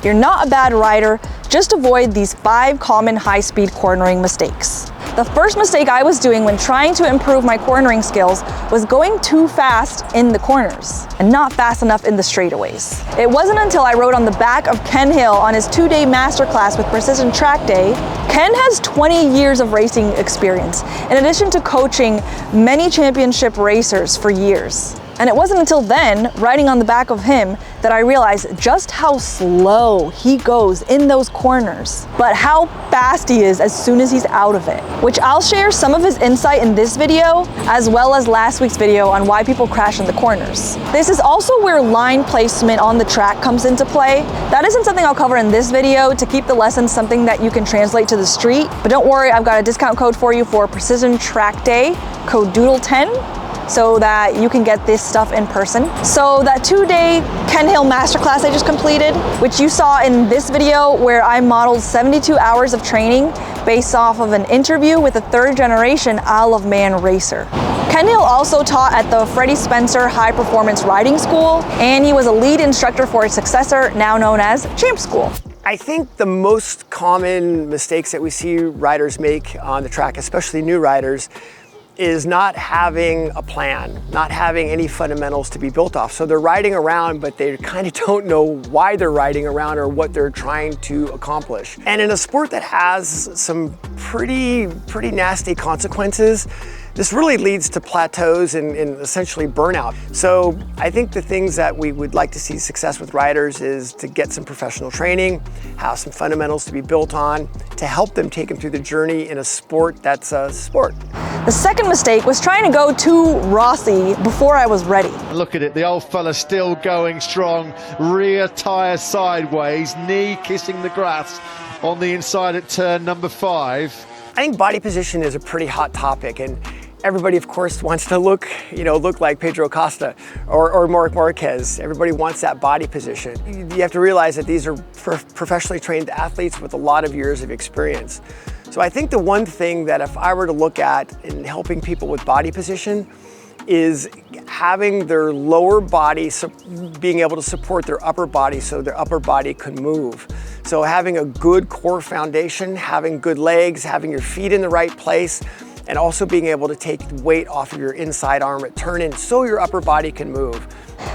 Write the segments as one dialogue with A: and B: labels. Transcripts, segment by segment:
A: you're not a bad rider. Just avoid these 5 common high-speed cornering mistakes. The first mistake I was doing when trying to improve my cornering skills was going too fast in the corners and not fast enough in the straightaways. It wasn't until I rode on the back of Ken Hill on his 2-day masterclass with Precision Track Day. Ken has 20 years of racing experience, in addition to coaching many championship racers for years. And it wasn't until then, riding on the back of him, that I realized just how slow he goes in those corners, but how fast he is as soon as he's out of it. Which I'll share some of his insight in this video, as well as last week's video on why people crash in the corners. This is also where line placement on the track comes into play. That isn't something I'll cover in this video to keep the lesson something that you can translate to the street, but don't worry, I've got a discount code for you for Precision Track Day, code DOODLE10. So that you can get this stuff in person. So that 2-day Ken Hill masterclass I just completed, which you saw in this video where I modeled 72 hours of training based off of an interview with a 3rd generation Isle of Man racer. Ken Hill also taught at the Freddie Spencer High Performance Riding School, and he was a lead instructor for his successor, now known as Champ School.
B: I think the most common mistakes that we see riders make on the track, especially new riders, is not having a plan, not having any fundamentals to be built off. So they're riding around, but they kind of don't know why they're riding around or what they're trying to accomplish. And in a sport that has some pretty nasty consequences, this really leads to plateaus and essentially burnout. So I think the things that we would like to see success with riders is to get some professional training, have some fundamentals to be built on, to help them take them through the journey in a sport that's a sport.
A: The second mistake was trying to go too Rossi before I was ready.
C: Look at it, the old fella still going strong, rear tyre sideways, knee kissing the grass on the inside at turn number 5.
B: I think body position is a pretty hot topic, and everybody, of course, wants to look like Pedro Acosta or Marc Marquez. Everybody wants that body position. You have to realize that these are professionally trained athletes with a lot of years of experience. So I think the one thing that if I were to look at in helping people with body position is having their lower body being able to support their upper body so their upper body can move. So having a good core foundation, having good legs, having your feet in the right place, and also being able to take weight off of your inside arm at turn in so your upper body can move.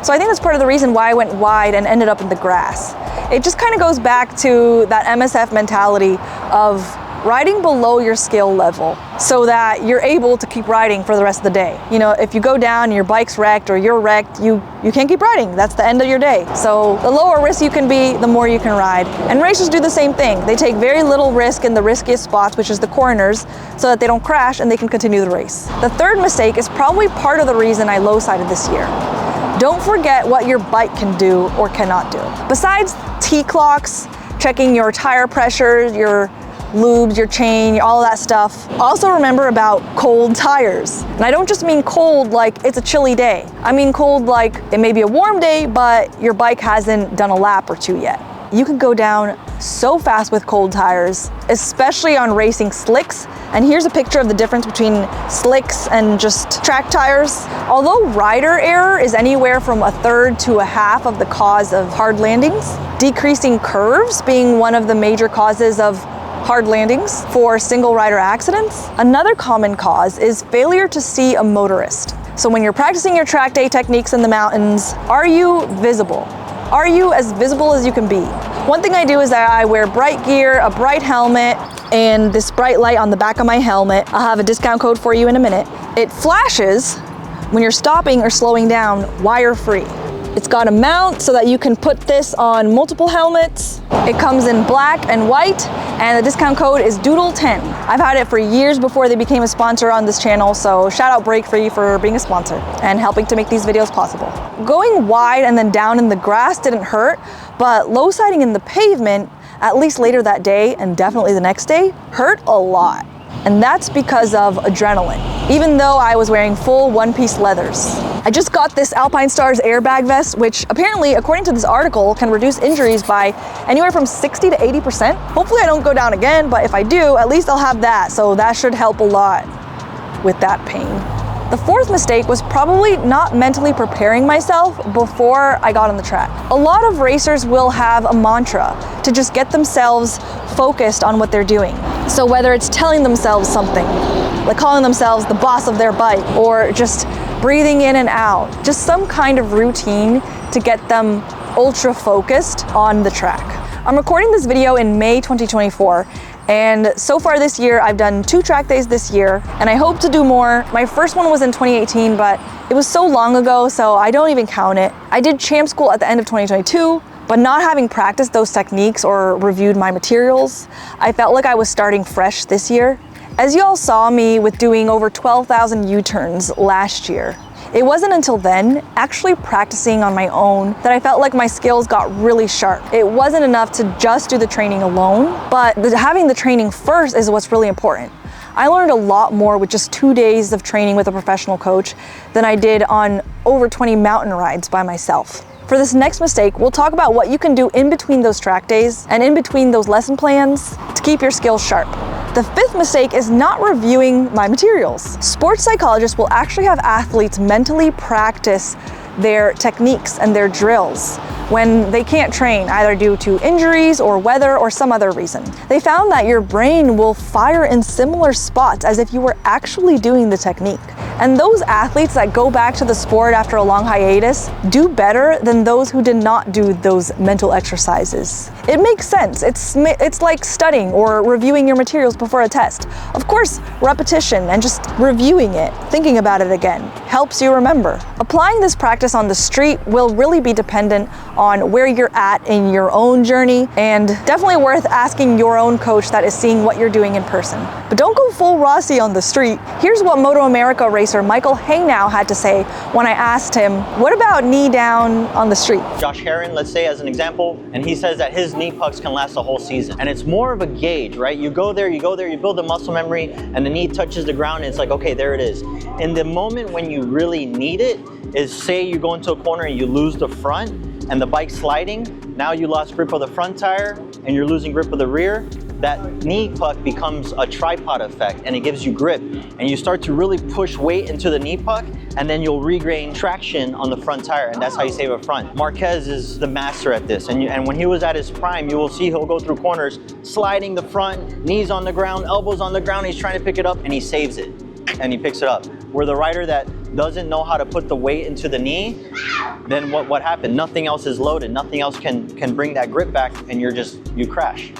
A: So I think that's part of the reason why I went wide and ended up in the grass. It just kind of goes back to that MSF mentality of riding below your skill level so that you're able to keep riding for the rest of the day. You know, if you go down and your bike's wrecked or you're wrecked, you can't keep riding. That's the end of your day. So the lower risk you can be, the more you can ride. And racers do the same thing. They take very little risk in the riskiest spots, which is the corners, so that they don't crash and they can continue the race. The third mistake is probably part of the reason I low-sided this year. Don't forget what your bike can do or cannot do. Besides T-clocks, checking your tire pressure, your lubes, your chain, all of that stuff. Also remember about cold tires. And I don't just mean cold like it's a chilly day. I mean cold like it may be a warm day, but your bike hasn't done a lap or 2 yet. You can go down so fast with cold tires, especially on racing slicks. And here's a picture of the difference between slicks and just track tires. Although rider error is anywhere from 1/3 to 1/2 of the cause of hard landings, decreasing curves being one of the major causes of hard landings for single rider accidents. Another common cause is failure to see a motorist. So when you're practicing your track day techniques in the mountains, are you visible? Are you as visible as you can be? One thing I do is that I wear bright gear, a bright helmet, and this bright light on the back of my helmet. I'll have a discount code for you in a minute. It flashes when you're stopping or slowing down wire-free. It's got a mount so that you can put this on multiple helmets. It comes in black and white, and the discount code is DOODLE10. I've had it for years before they became a sponsor on this channel, so shout out Break Free for being a sponsor and helping to make these videos possible. Going wide and then down in the grass didn't hurt, but low siding in the pavement, at least later that day and definitely the next day, hurt a lot. And that's because of adrenaline, even though I was wearing full one-piece leathers. I just got this Alpine Stars airbag vest, which apparently, according to this article, can reduce injuries by anywhere from 60 to 80%. Hopefully I don't go down again, but if I do, at least I'll have that. So that should help a lot with that pain. The fourth mistake was probably not mentally preparing myself before I got on the track. A lot of racers will have a mantra to just get themselves focused on what they're doing. So whether it's telling themselves something, like calling themselves the boss of their bike, or just breathing in and out, just some kind of routine to get them ultra focused on the track. I'm recording this video in May 2024, and so far this year I've done 2 track days this year, and I hope to do more. My first one was in 2018, but it was so long ago, so I don't even count it. I did champ school at the end of 2022, but not having practiced those techniques or reviewed my materials, I felt like I was starting fresh this year. As you all saw me with doing over 12,000 U-turns last year, it wasn't until then, actually practicing on my own, that I felt like my skills got really sharp. It wasn't enough to just do the training alone, but having the training first is what's really important. I learned a lot more with just 2 days of training with a professional coach than I did on over 20 mountain rides by myself. For this next mistake, we'll talk about what you can do in between those track days and in between those lesson plans to keep your skills sharp. The 5th mistake is not reviewing my materials. Sports psychologists will actually have athletes mentally practice their techniques and their drills when they can't train, either due to injuries or weather or some other reason. They found that your brain will fire in similar spots as if you were actually doing the technique. And those athletes that go back to the sport after a long hiatus do better than those who did not do those mental exercises. It makes sense. It's like studying or reviewing your materials before a test. Of course, repetition and just reviewing it, thinking about it again, helps you remember. Applying this practice on the street will really be dependent on where you're at in your own journey, and definitely worth asking your own coach that is seeing what you're doing in person. But don't go full Rossi on the street. Here's what Moto America racer Michael Haynow had to say when I asked him, what about knee down on the street?
D: Josh Herron, let's say as an example, and he says that his knee pucks can last a whole season. And it's more of a gauge, right? You go there, you build the muscle memory, and the knee touches the ground, and it's like, okay, there it is. In the moment when you really need it is, say you go into a corner and you lose the front, and the bike's sliding, now you lost grip of the front tire and you're losing grip of the rear. That knee puck becomes a tripod effect, and it gives you grip, and you start to really push weight into the knee puck, and then you'll regain traction on the front tire, and that's how you save a front. Marquez is the master at this, and when he was at his prime, you will see he'll go through corners, sliding the front, knees on the ground, elbows on the ground, he's trying to pick it up, and he saves it, and he picks it up. Where the rider that doesn't know how to put the weight into the knee, then what happened? Nothing else is loaded, nothing else can bring that grip back, and you crash.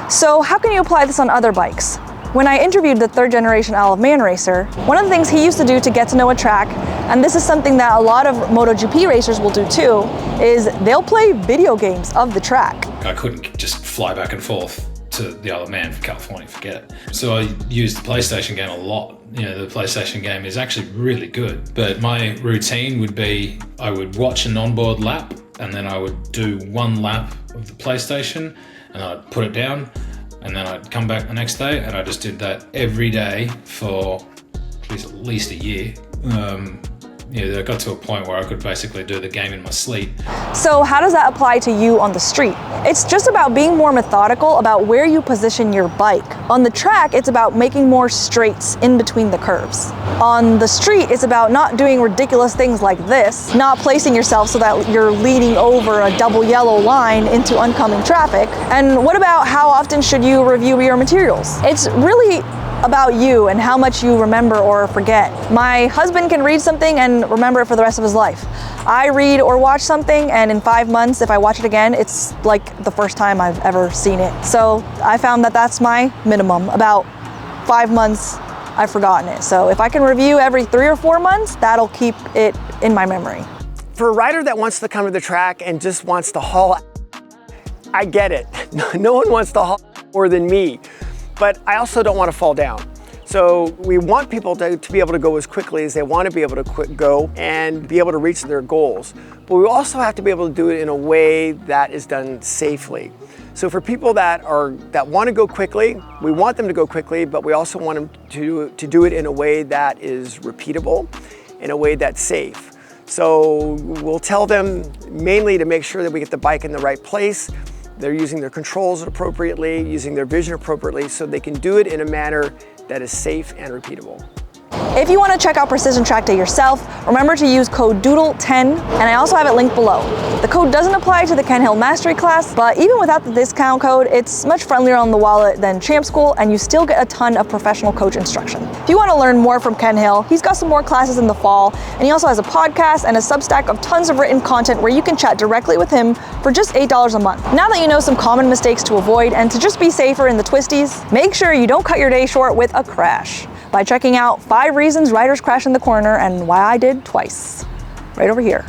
A: So how can you apply this on other bikes? When I interviewed the 3rd generation Isle of Man racer, one of the things he used to do to get to know a track, and this is something that a lot of MotoGP racers will do too, is they'll play video games of the track.
E: I couldn't just fly back and forth to the Isle of Man from California, forget it. So I used the PlayStation game a lot. You know, the PlayStation game is actually really good, but my routine would be I would watch an onboard lap, and then I would do 1 lap of the PlayStation, and I'd put it down, and then I'd come back the next day, and I just did that every day for at least a year. I got to a point where I could basically do the game in my sleep.
A: So how does that apply to you on the street? It's just about being more methodical about where you position your bike. On the track, it's about making more straights in between the curves. On the street, it's about not doing ridiculous things like this, not placing yourself so that you're leaning over a double yellow line into oncoming traffic. And what about how often should you review your materials? It's really about you and how much you remember or forget. My husband can read something and remember it for the rest of his life. I read or watch something, and in 5 months, if I watch it again, it's like the first time I've ever seen it. So I found that that's my minimum. About 5 months, I've forgotten it. So if I can review every 3 or 4 months, that'll keep it in my memory.
B: For a rider that wants to come to the track and just wants to haul, I get it. No one wants to haul more than me. But I also don't want to fall down. So we want people to be able to go as quickly as they want to be able to go and be able to reach their goals. But we also have to be able to do it in a way that is done safely. So for people that want to go quickly, we want them to go quickly, but we also want them to do it in a way that is repeatable, in a way that's safe. So we'll tell them mainly to make sure that we get the bike in the right place. They're using their controls appropriately, using their vision appropriately, so they can do it in a manner that is safe and repeatable.
A: If you want to check out Precision Track Day yourself, remember to use code DOODLE10, and I also have it linked below. The code doesn't apply to the Ken Hill Mastery class, but even without the discount code, it's much friendlier on the wallet than Champ School, and you still get a ton of professional coach instruction. If you want to learn more from Ken Hill, he's got some more classes in the fall, and he also has a podcast and a Substack of tons of written content where you can chat directly with him for just $8 a month. Now that you know some common mistakes to avoid and to just be safer in the twisties, make sure you don't cut your day short with a crash by checking out 5 reasons riders crash in the corner and why I did twice, right over here.